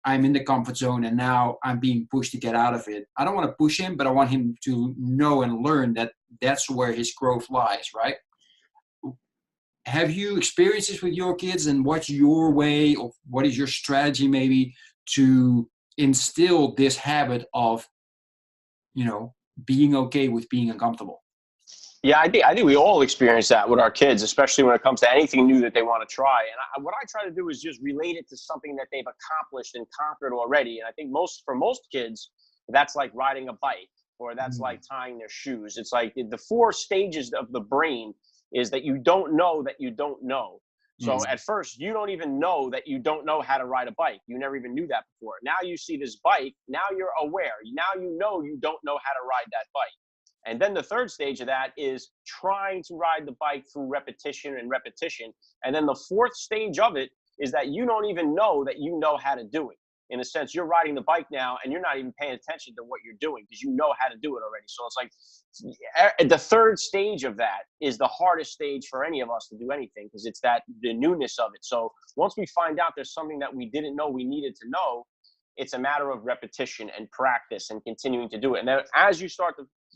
I'm in the comfort zone and now I'm being pushed to get out of it. I don't want to push him, but I want him to know and learn that that's where his growth lies, right? Have you experienced this with your kids, and what's your way, or what is your strategy maybe to instill this habit of, being okay with being uncomfortable? Yeah, I think we all experience that with our kids, especially when it comes to anything new that they want to try. And what I try to do is just relate it to something that they've accomplished and conquered already. And I think for most kids, that's like riding a bike, or that's like tying their shoes. It's like the 4 stages of the brain is that you don't know that you don't know. So at first, you don't even know that you don't know how to ride a bike. You never even knew that before. Now you see this bike. Now you're aware. Now you know you don't know how to ride that bike. And then the 3rd stage of that is trying to ride the bike through repetition and repetition. And then the 4th stage of it is that you don't even know that you know how to do it. In a sense, you're riding the bike now and you're not even paying attention to what you're doing because you know how to do it already. So it's like the 3rd stage of that is the hardest stage for any of us to do anything, because it's the newness of it. So once we find out there's something that we didn't know we needed to know, it's a matter of repetition and practice and continuing to do it. And then as you start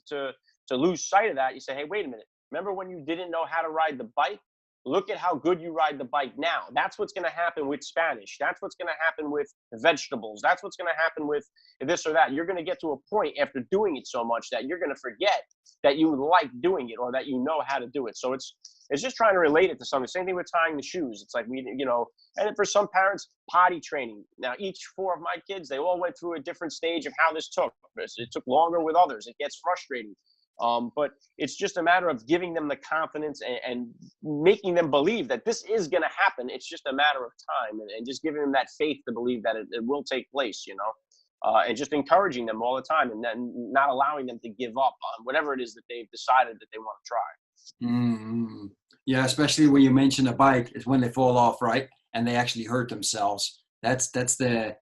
to lose sight of that, you say, hey, wait a minute. Remember when you didn't know how to ride the bike? Look at how good you ride the bike now. That's what's going to happen with Spanish. That's what's going to happen with vegetables. That's what's going to happen with this or that. You're going to get to a point after doing it so much that you're going to forget that you like doing it or that you know how to do it. So it's just trying to relate it to something. Same thing with tying the shoes. It's like and for some parents, potty training. Now, each 4 of my kids, they all went through a different stage of how this took. It took longer with others. It gets frustrating. But it's just a matter of giving them the confidence and making them believe that this is going to happen. It's just a matter of time, and just giving them that faith to believe that it will take place, and just encouraging them all the time, and then not allowing them to give up on whatever it is that they've decided that they want to try. Mm-hmm. Yeah, especially when you mention a bike, it's when they fall off, right? And they actually hurt themselves. That's the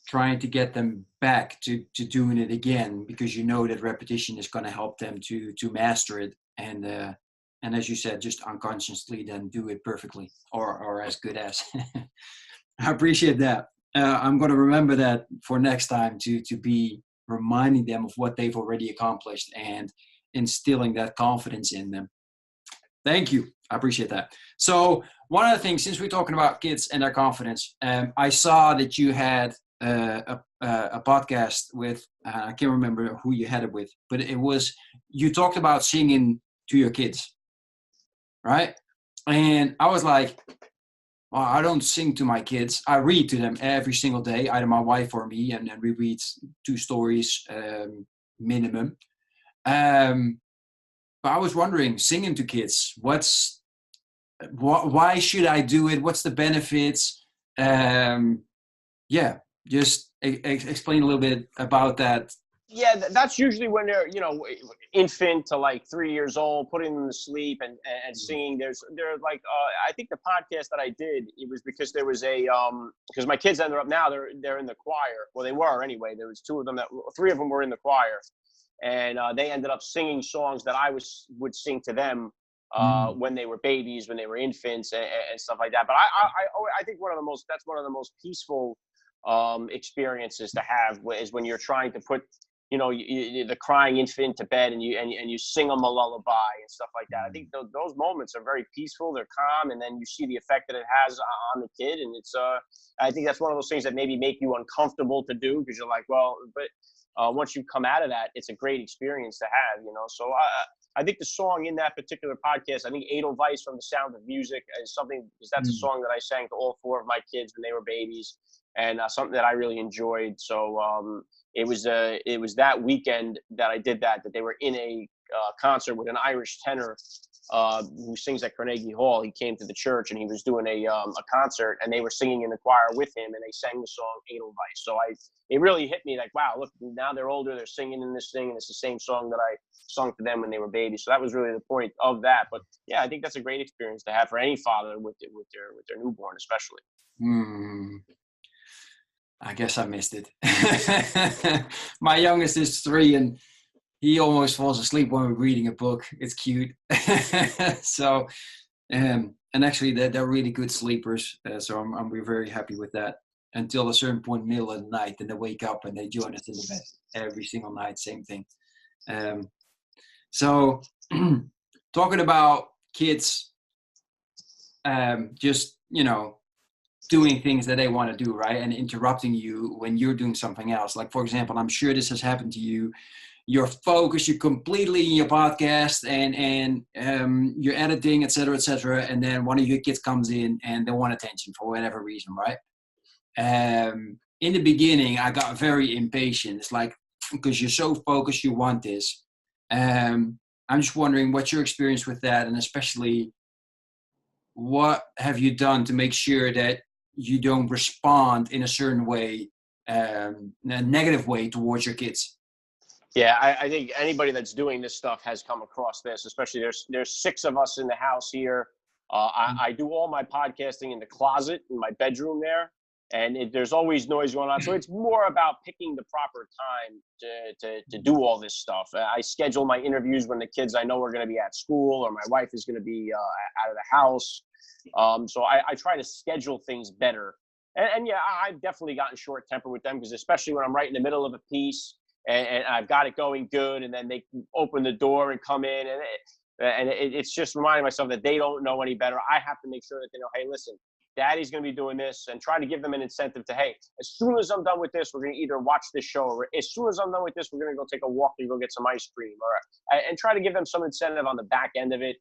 trying to get them back to doing it again, because you know that repetition is going to help them to master it, and as you said, just unconsciously then do it perfectly or as good as. I appreciate that. I'm going to remember that for next time to be reminding them of what they've already accomplished and instilling that confidence in them. Thank you. I appreciate that. So one of the things, since we're talking about kids and their confidence, I saw that you had a podcast with, I can't remember who you had it with, but you talked about singing to your kids, right? And I was like, well, I don't sing to my kids. I read to them every single day, either my wife or me, and then we read 2 stories minimum. But I was wondering, singing to kids, why should I do it? What's the benefits? Yeah, just explain a little bit about that. Yeah, that's usually when they're, infant to like 3 years old, putting them to sleep and singing. They're like, I think the podcast that I did, it was because there was because my kids ended up now they're in the choir. Well, they were anyway. There was 3 of them were in the choir, and they ended up singing songs that I would sing to them when they were babies, when they were infants, and stuff like that. But I think that's one of the most peaceful experiences to have is when you're trying to put the crying infant to bed and you sing them a lullaby and stuff like that. I think those moments are very peaceful. They're calm, and then you see the effect that it has on the kid. And it's I think that's one of those things that maybe make you uncomfortable to do because you're like, well, but once you come out of that, it's a great experience to have, So I think the song in that particular podcast, I think Edelweiss from The Sound of Music is something, because that's a song that I sang to all 4 of my kids when they were babies, and something that I really enjoyed. So it was that weekend that I did that they were in a concert with an Irish tenor who sings at Carnegie Hall. He came to the church and he was doing a concert, and they were singing in the choir with him, and they sang the song Edelweiss. So it really hit me like, wow, look, now they're older, they're singing in this thing, and it's the same song that I sung to them when they were babies. So that was really the point of that. But yeah, I think that's a great experience to have for any father with their newborn, especially. I guess I missed it. My youngest is 3, and he almost falls asleep when we're reading a book. It's cute. So, and actually, they're really good sleepers. So we're very happy with that. Until a certain point, middle of the night, and they wake up and they join us in the bed every single night. Same thing. So, talking about kids, just doing things that they want to do, right, and interrupting you when you're doing something else. Like, for example, I'm sure this has happened to you. You're focused, you're completely in your podcast and you're editing, et cetera, and then one of your kids comes in and they want attention for whatever reason, right? In the beginning, I got very impatient. It's like, because you're so focused, you want this. I'm just wondering what's your experience with that, and especially what have you done to make sure that you don't respond in a certain way, a negative way towards your kids? Yeah, I think anybody that's doing this stuff has come across this, especially there's 6 of us in the house here. I do all my podcasting in the closet in my bedroom there, and there's always noise going on. So it's more about picking the proper time to do all this stuff. I schedule my interviews when the kids I know are going to be at school or my wife is going to be out of the house. So I try to schedule things better. And yeah, I've definitely gotten short temper with them, because especially when I'm right in the middle of a piece and I've got it going good, and then they open the door and come in, and it's just reminding myself that they don't know any better. I have to make sure that they know, hey, listen, Daddy's going to be doing this, and try to give them an incentive to, hey, as soon as I'm done with this, we're going to either watch this show, or as soon as I'm done with this, we're going to go take a walk and go get some ice cream, and try to give them some incentive on the back end of it.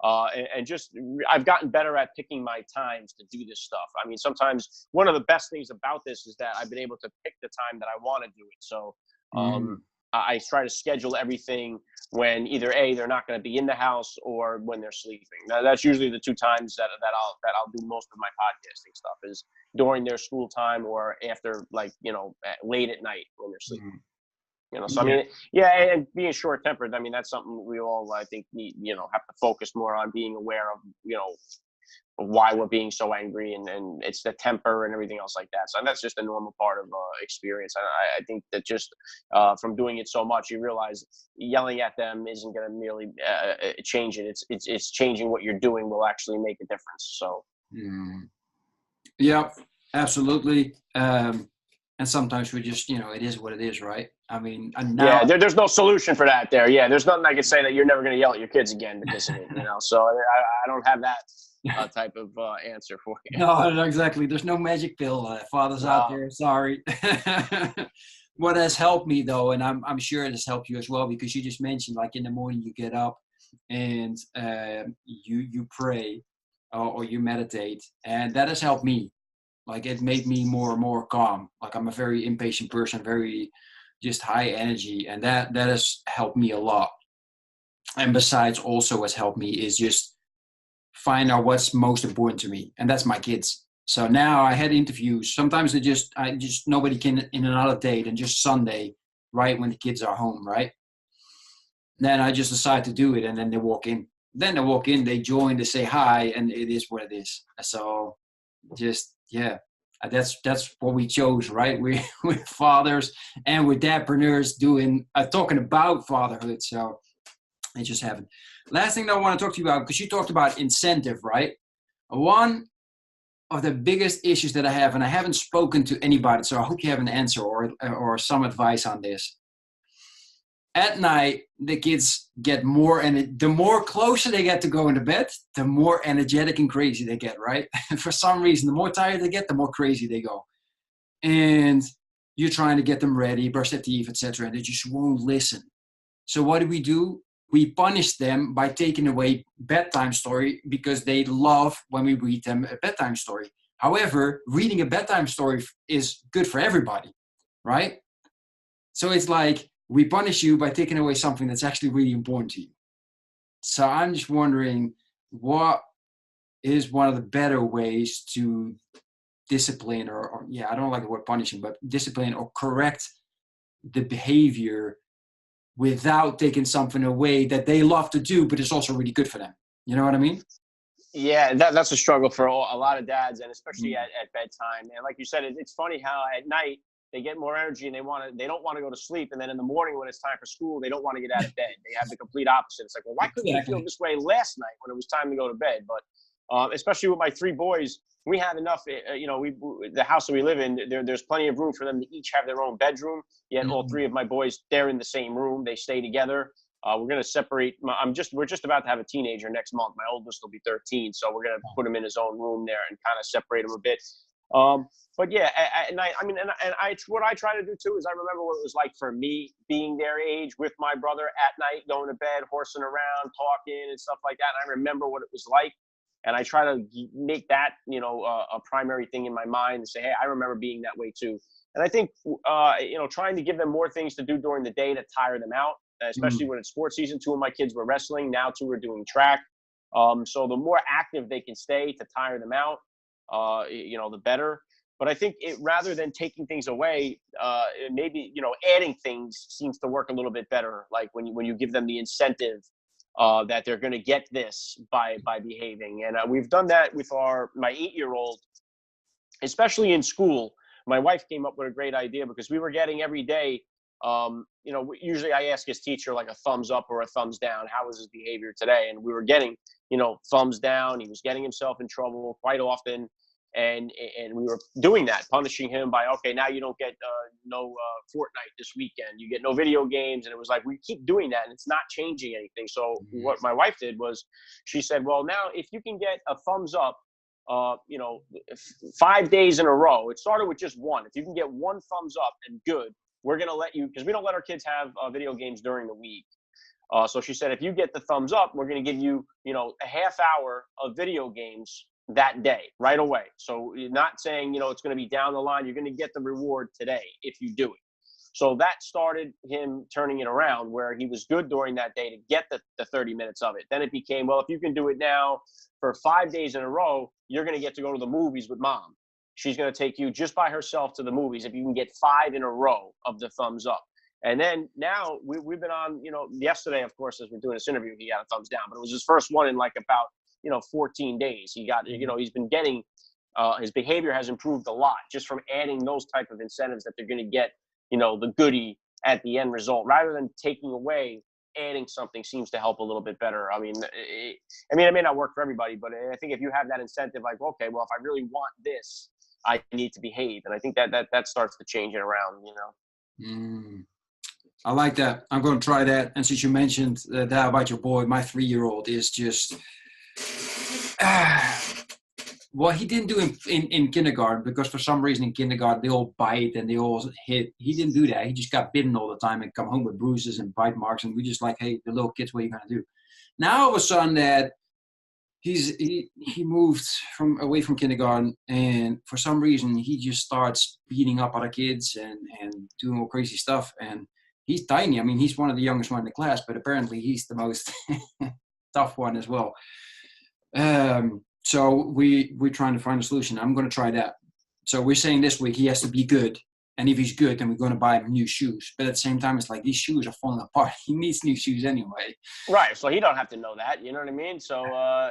And just, I've gotten better at picking my times to do this stuff. I mean, sometimes one of the best things about this is that I've been able to pick the time that I want to do it. So I try to schedule everything when either they're not going to be in the house, or when they're sleeping. Now, that's usually the 2 times that I'll do most of my podcasting stuff, is during their school time, or after, like, late at night when they're sleeping. So I mean, yeah, and being short-tempered, I mean, that's something we all, I think, need, have to focus more on, being aware of, why we're being so angry, and it's the temper and everything else like that. So that's just a normal part of experience. I think that just from doing it so much, you realize yelling at them isn't going to merely change it. It's changing what you're doing will actually make a difference. So yeah, Absolutely. And sometimes we just, it is what it is, right? I mean, and now, Yeah, there's no solution for that there. Yeah, there's nothing I could say that you're never going to yell at your kids again because of it, So I don't have that type of answer for you. no, not exactly. There's no magic pill. Fathers out No. there, sorry. What has helped me though, and I'm sure it has helped you as well, because you just mentioned like in the morning you get up and you pray or you meditate, and that has helped me. Like it made me more and more calm. Like I'm a very impatient person, very just high energy, and that has helped me a lot. And besides, also has helped me is just find out what's most important to me, and that's my kids. So now I had interviews. Sometimes I just nobody can in another day than just Sunday, right when the kids are home, right? Then I just decide to do it, and then they walk in. Then they walk in, they join, they say hi, and it is what it is. So just yeah, that's what we chose, right? We're fathers and we're dadpreneurs doing talking about fatherhood. So it just happened. Last thing that I want to talk to you about, because you talked about incentive, right? One of the biggest issues that I have, and I haven't spoken to anybody, so I hope you have an answer or some advice on this. At night, the kids get more, and the more closer they get to going to bed, the more energetic and crazy they get, right? And for some reason, the more tired they get, the more crazy they go. And you're trying to get them ready, brush their teeth, etc., and they just won't listen. So what do? We punish them by taking away bedtime story because they love when we read them a bedtime story. However, reading a bedtime story is good for everybody, right? So it's like we punish you by taking away something that's actually really important to you. So I'm just wondering, what is one of the better ways to discipline or yeah, I don't like the word punishing, but discipline or correct the behavior without taking something away that they love to do, but it's also really good for them. You know what I mean? Yeah, that's a struggle for a lot of dads, and especially at bedtime. And like you said, it's funny how at night they get more energy and they don't want to go to sleep, and then in the morning when it's time for school, they don't want to get out of bed. They have the complete opposite. It's like, well, why couldn't you feel this way last night when it was time to go to bed? But especially with my three boys, we have enough. The house that we live in, there's plenty of room for them to each have their own bedroom. Yet all three of my boys, they're in the same room. They stay together. We're going to separate. We're just about to have a teenager next month. My oldest will be 13, so we're going to put him in his own room there and kind of separate him a bit. But yeah, and what I try to do too is I remember what it was like for me being their age with my brother at night, going to bed, horsing around, talking and stuff like that. And I remember what it was like, and I try to make that a primary thing in my mind and say, hey, I remember being that way too. And I think trying to give them more things to do during the day to tire them out, especially when it's sports season. Two of my kids were wrestling. Now two are doing track. So the more active they can stay to tire them out, the better. But I think rather than taking things away, maybe, adding things seems to work a little bit better. Like when you give them the incentive that they're going to get this by behaving. And we've done that with my 8-year-old, especially in school. My wife came up with a great idea because we were getting every day, usually I ask his teacher like a thumbs up or a thumbs down. How was his behavior today? And we were getting, thumbs down. He was getting himself in trouble quite often. And we were doing that, punishing him by, okay, now you don't get no Fortnite this weekend. You get no video games. And it was like, we keep doing that and it's not changing anything. So what my wife did was she said, well, now if you can get a thumbs up, 5 days in a row, it started with just one. If you can get one thumbs up and good, we're going to let you, because we don't let our kids have video games during the week. So she said, if you get the thumbs up, we're going to give you, a half hour of video games that day, right away. So you're not saying, it's going to be down the line. You're going to get the reward today if you do it. So that started him turning it around where he was good during that day to get the 30 minutes of it. Then it became, well, if you can do it now for 5 days in a row, you're going to get to go to the movies with mom. She's going to take you just by herself to the movies if you can get 5 in a row of the thumbs up. And then now we've been on, yesterday, of course, as we're doing this interview, he got a thumbs down, but it was his first one in like about, 14 days. He got, he's been getting, his behavior has improved a lot just from adding those type of incentives that they're going to get, the goodie at the end result, rather than taking away. Adding something seems to help a little bit better. I mean, it may not work for everybody, but I think if you have that incentive, like, okay, well, if I really want this, I need to behave. And I think that starts to change it around, you know. I like that. I'm going to try that. And since you mentioned that about your boy, my 3-year-old is just well, he didn't do in kindergarten, because for some reason in kindergarten they all bite and they all hit. He didn't do that. He just got bitten all the time and come home with bruises and bite marks, and we just like, hey, the little kids, what are you gonna do? Now all of a sudden that he moved away from kindergarten, and for some reason he just starts beating up other kids and doing all crazy stuff. And he's tiny. I mean, he's one of the youngest one in the class, but apparently he's the most tough one as well. So we're trying to find a solution. I'm going to try that. So we're saying this week he has to be good. And if he's good, then we're going to buy him new shoes. But at the same time, it's like these shoes are falling apart. He needs new shoes anyway. Right. So he don't have to know that. You know what I mean? So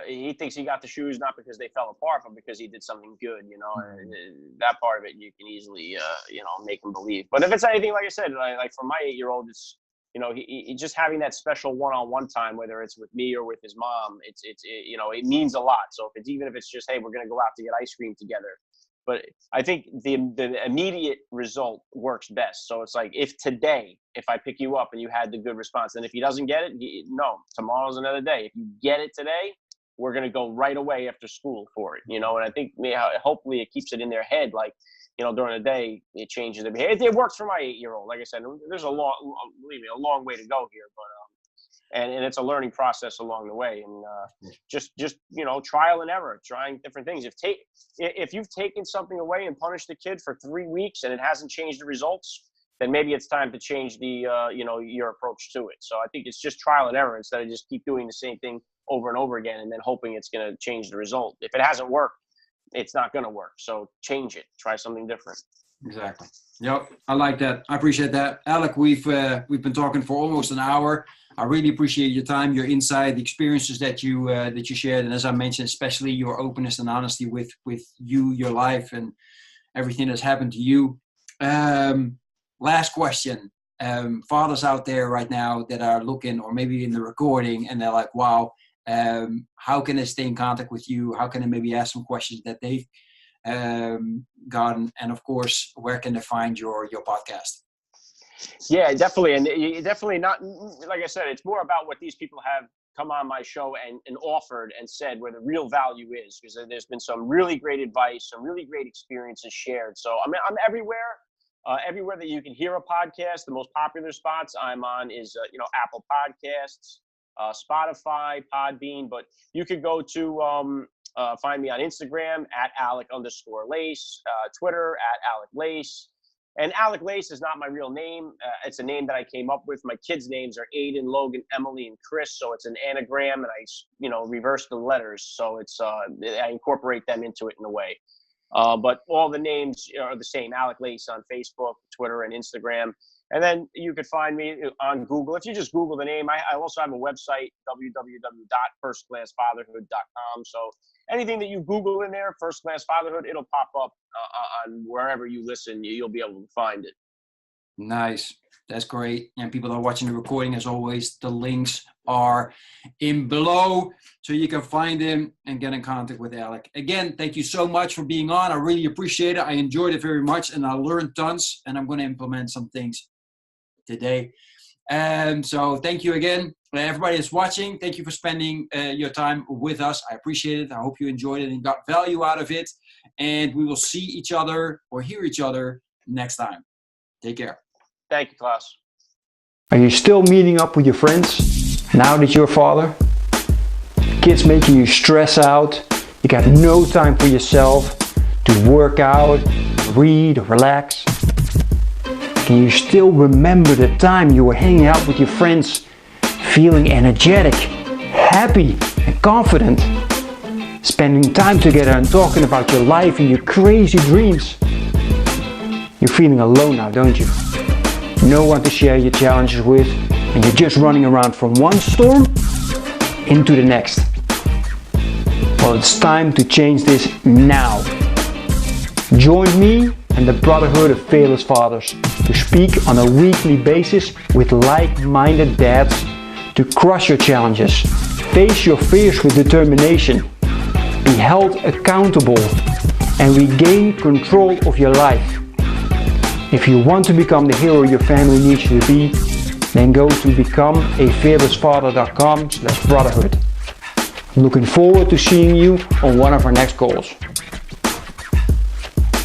he thinks he got the shoes not because they fell apart, but because he did something good, you know. And that part of it you can easily, make him believe. But if it's anything, like I said, like for my 8-year-old, it's, he just having that special one-on-one time, whether it's with me or with his mom, it means a lot. So even if it's just, hey, we're going to go out to get ice cream together. But I think the immediate result works best. So it's like, if I pick you up and you had the good response, and if he doesn't get it, no, tomorrow's another day. If you get it today, we're going to go right away after school for it, And I think hopefully it keeps it in their head, like, during the day, it changes their behavior. It works for my 8-year-old. Like I said, there's a long way to go here, but and it's a learning process along the way, and just trial and error, trying different things. If you've taken something away and punished the kid for 3 weeks and it hasn't changed the results, then maybe it's time to change the your approach to it. So I think it's just trial and error instead of just keep doing the same thing over and over again and then hoping it's going to change the result. If it hasn't worked, it's not going to work. So change it. Try something different. Exactly. Yep. I like that. I appreciate that. Alec, we've been talking for almost an hour. I really appreciate your time, your insight, the experiences that you shared. And as I mentioned, especially your openness and honesty with you, your life, and everything that's happened to you. Last question. Fathers out there right now that are looking, or maybe in the recording, and they're like, wow, how can they stay in contact with you? How can they maybe ask some questions that they've gotten? And of course, where can they find your podcast? Yeah, definitely. And you definitely not, like I said, it's more about what these people have come on my show and offered and said where the real value is, because there's been some really great advice, some really great experiences shared. So I'm everywhere. Everywhere that you can hear a podcast. The most popular spots I'm on is Apple Podcasts, Spotify, Podbean, but you could go to find me on Instagram at Alec_Lace, Twitter at Alec Lace. And Alec Lace is not my real name. It's a name that I came up with. My kids' names are Aiden, Logan, Emily, and Chris. So it's an anagram, and I reverse the letters. So it's I incorporate them into it in a way. But all the names are the same. Alec Lace on Facebook, Twitter, and Instagram. And then you could find me on Google. If you just Google the name, I also have a website, www.firstclassfatherhood.com. So anything that you Google in there, First Class Fatherhood, it'll pop up on wherever you listen. You'll be able to find it. Nice. That's great. And people that are watching the recording, as always, the links are in below, so you can find them and get in contact with Alec. Again, thank you so much for being on. I really appreciate it. I enjoyed it very much, and I learned tons, and I'm going to implement some things today. And so thank you again. Everybody that's watching, thank you for spending your time with us. I appreciate it. I hope you enjoyed it and got value out of it. And we will see each other or hear each other next time. Take care. Thank you, Klaas. Are you still meeting up with your friends now that you're a father? Kids making you stress out. You got no time for yourself to work out, read, or relax. Can you still remember the time you were hanging out with your friends, feeling energetic, happy, and confident? Spending time together and talking about your life and your crazy dreams. You're feeling alone now, don't you? No one to share your challenges with, and you're just running around from one storm into the next. Well, it's time to change this now. Join me and the Brotherhood of Fearless Fathers to speak on a weekly basis with like-minded dads to crush your challenges, face your fears with determination, be held accountable, and regain control of your life. If you want to become the hero your family needs you to be, then go to becomeafearlessfather.com/brotherhood. I'm looking forward to seeing you on one of our next calls.